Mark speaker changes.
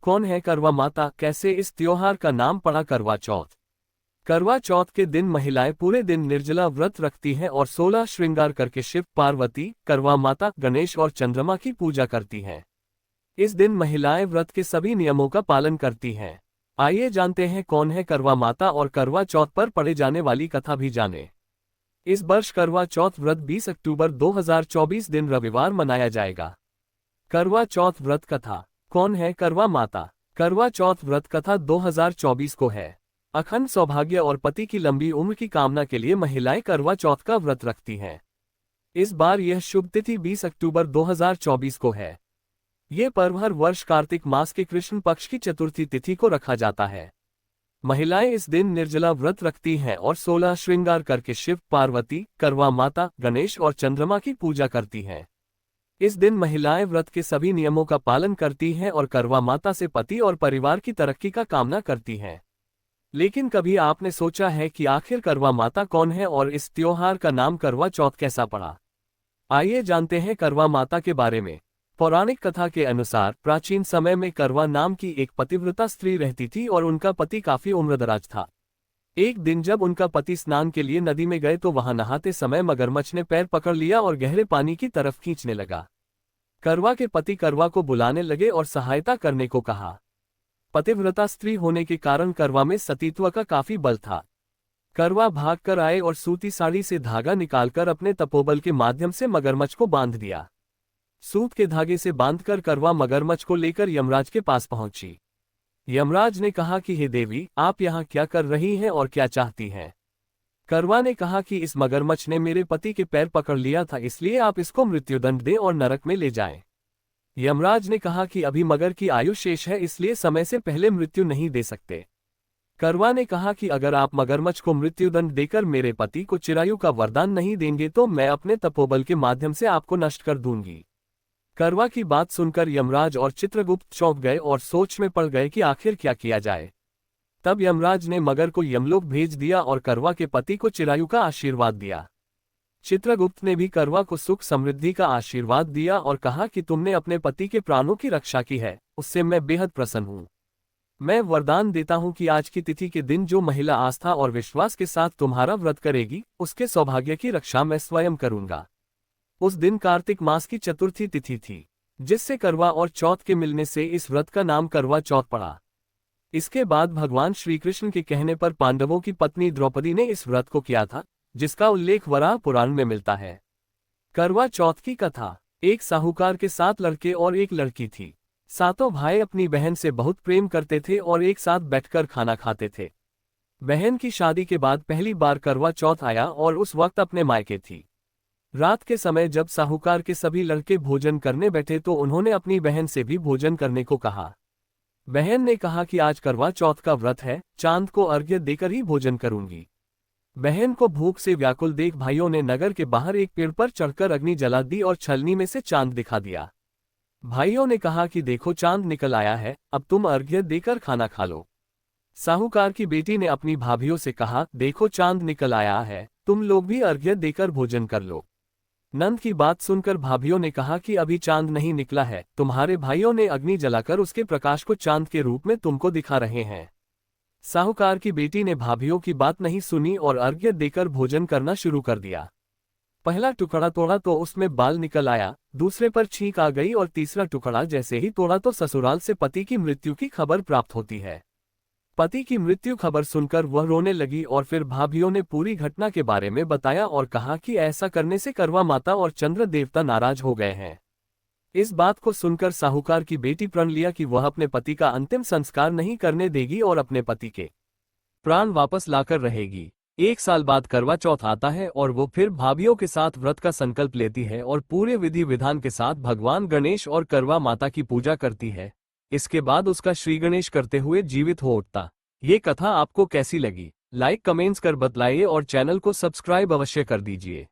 Speaker 1: कौन है करवा माता, कैसे इस त्योहार का नाम पड़ा करवा चौथ। करवा चौथ के दिन महिलाएं पूरे दिन निर्जला व्रत रखती हैं और 16 श्रृंगार करके शिव, पार्वती, करवा माता, गणेश और चंद्रमा की पूजा करती हैं। इस दिन महिलाएं व्रत के सभी नियमों का पालन करती हैं। आइए जानते हैं कौन है करवा माता और करवा चौथ पर पढ़े जाने वाली कथा भी जानें। इस वर्ष करवा चौथ व्रत 20 अक्टूबर 2024 दिन रविवार मनाया जाएगा। करवा चौथ व्रत कथा। कौन है करवा माता। करवा चौथ व्रत कथा 2024 को है। अखंड सौभाग्य और पति की लंबी उम्र की कामना के लिए महिलाएं करवा चौथ का व्रत रखती हैं। इस बार यह शुभ तिथि 20 अक्टूबर 2024 को है। ये पर्व हर वर्ष कार्तिक मास के कृष्ण पक्ष की चतुर्थी तिथि को रखा जाता है। महिलाएं इस दिन निर्जला व्रत रखती हैं और 16 श्रृंगार करके शिव, पार्वती, करवा माता, गणेश और चंद्रमा की पूजा करती हैं। इस दिन महिलाएं व्रत के सभी नियमों का पालन करती हैं और करवा माता से पति और परिवार की तरक्की का कामना करती हैं। लेकिन कभी आपने सोचा है कि आखिर करवा माता कौन है और इस त्योहार का नाम करवा चौथ कैसा पड़ा? आइए जानते हैं करवा माता के बारे में। पौराणिक कथा के अनुसार प्राचीन समय में करवा नाम की एक पतिव्रता स्त्री रहती थी और उनका पति काफी उम्रदराज था। एक दिन जब उनका पति स्नान के लिए नदी में गए तो वहां नहाते समय मगरमच्छ ने पैर पकड़ लिया और गहरे पानी की तरफ खींचने लगा। करवा के पति करवा को बुलाने लगे और सहायता करने को कहा। पतिव्रता स्त्री होने के कारण करवा में सतीत्व का काफी बल था। करवा भागकर आए और सूती साड़ी से धागा निकालकर अपने तपोबल के माध्यम से मगरमच्छ को बांध दिया। सूत के धागे से बांधकर करवा मगरमच्छ को लेकर यमराज के पास पहुंची। यमराज ने कहा कि हे देवी, आप यहाँ क्या कर रही हैं और क्या चाहती हैं? करवा ने कहा कि इस मगरमच्छ ने मेरे पति के पैर पकड़ लिया था, इसलिए आप इसको मृत्युदंड दें और नरक में ले जाएं। यमराज ने कहा कि अभी मगर की आयु शेष है, इसलिए समय से पहले मृत्यु नहीं दे सकते। करवा ने कहा कि अगर आप मगरमच्छ को मृत्युदंड देकर मेरे पति को चिरायु का वरदान नहीं देंगे तो मैं अपने तपोबल के माध्यम से आपको नष्ट कर दूंगी। करवा की बात सुनकर यमराज और चित्रगुप्त चौंक गए और सोच में पड़ गए कि आखिर क्या किया जाए। तब यमराज ने मगर को यमलोक भेज दिया और करवा के पति को चिरायु का आशीर्वाद दिया। चित्रगुप्त ने भी करवा को सुख समृद्धि का आशीर्वाद दिया और कहा कि तुमने अपने पति के प्राणों की रक्षा की है, उससे मैं बेहद प्रसन्न हूँ। मैं वरदान देता हूँ कि आज की तिथि के दिन जो महिला आस्था और विश्वास के साथ तुम्हारा व्रत करेगी, उसके सौभाग्य की रक्षा मैं स्वयं करूंगा। उस दिन कार्तिक मास की चतुर्थी तिथि थी, जिससे करवा और चौथ के मिलने से इस व्रत का नाम करवा चौथ पड़ा। इसके बाद भगवान श्री कृष्ण के कहने पर पांडवों की पत्नी द्रौपदी ने इस व्रत को किया था, जिसका उल्लेख वराह पुराण में मिलता है। करवा चौथ की कथा। एक साहूकार के 7 लड़के और एक लड़की थी। सातों भाई अपनी बहन से बहुत प्रेम करते थे और एक साथ बैठकर खाना खाते थे। बहन की शादी के बाद पहली बार करवा चौथ आया और उस वक्त अपने मायके थी। रात के समय जब साहूकार के सभी लड़के भोजन करने बैठे तो उन्होंने अपनी बहन से भी भोजन करने को कहा। बहन ने कहा कि आज करवा चौथ का व्रत है, चांद को अर्घ्य देकर ही भोजन करूंगी। बहन को भूख से व्याकुल देख भाइयों ने नगर के बाहर एक पेड़ पर चढ़कर अग्नि जला दी और छलनी में से चांद दिखा दिया। भाइयों ने कहा कि देखो चांद निकल आया है, अब तुम अर्घ्य देकर खाना खा लो। साहूकार की बेटी ने अपनी भाभियों से कहा, देखो चांद निकल आया है, तुम लोग भी अर्घ्य देकर भोजन कर लो। नंद की बात सुनकर भाभियों ने कहा कि अभी चांद नहीं निकला है, तुम्हारे भाइयों ने अग्नि जलाकर उसके प्रकाश को चांद के रूप में तुमको दिखा रहे हैं। साहूकार की बेटी ने भाभियों की बात नहीं सुनी और अर्घ्य देकर भोजन करना शुरू कर दिया। पहला टुकड़ा तोड़ा तो उसमें बाल निकल आया, दूसरे पर छींक आ गई और तीसरा टुकड़ा जैसे ही तोड़ा तो ससुराल से पति की मृत्यु की खबर प्राप्त होती है। पति की मृत्यु खबर सुनकर वह रोने लगी और फिर भाभियों ने पूरी घटना के बारे में बताया और कहा कि ऐसा करने से करवा माता और चंद्र देवता नाराज हो गए हैं। इस बात को सुनकर साहूकार की बेटी प्रण लिया कि वह अपने पति का अंतिम संस्कार नहीं करने देगी और अपने पति के प्राण वापस लाकर रहेगी। 1 साल बाद करवा चौथ आता है और वो फिर भाभियों के साथ व्रत का संकल्प लेती है और पूरे विधि विधान के साथ भगवान गणेश और करवा माता की पूजा करती है। इसके बाद उसका श्री गणेश करते हुए जीवित हो उठता। ये कथा आपको कैसी लगी? लाइक कमेंट्स कर बतलाइए और चैनल को सब्सक्राइब अवश्य कर दीजिए।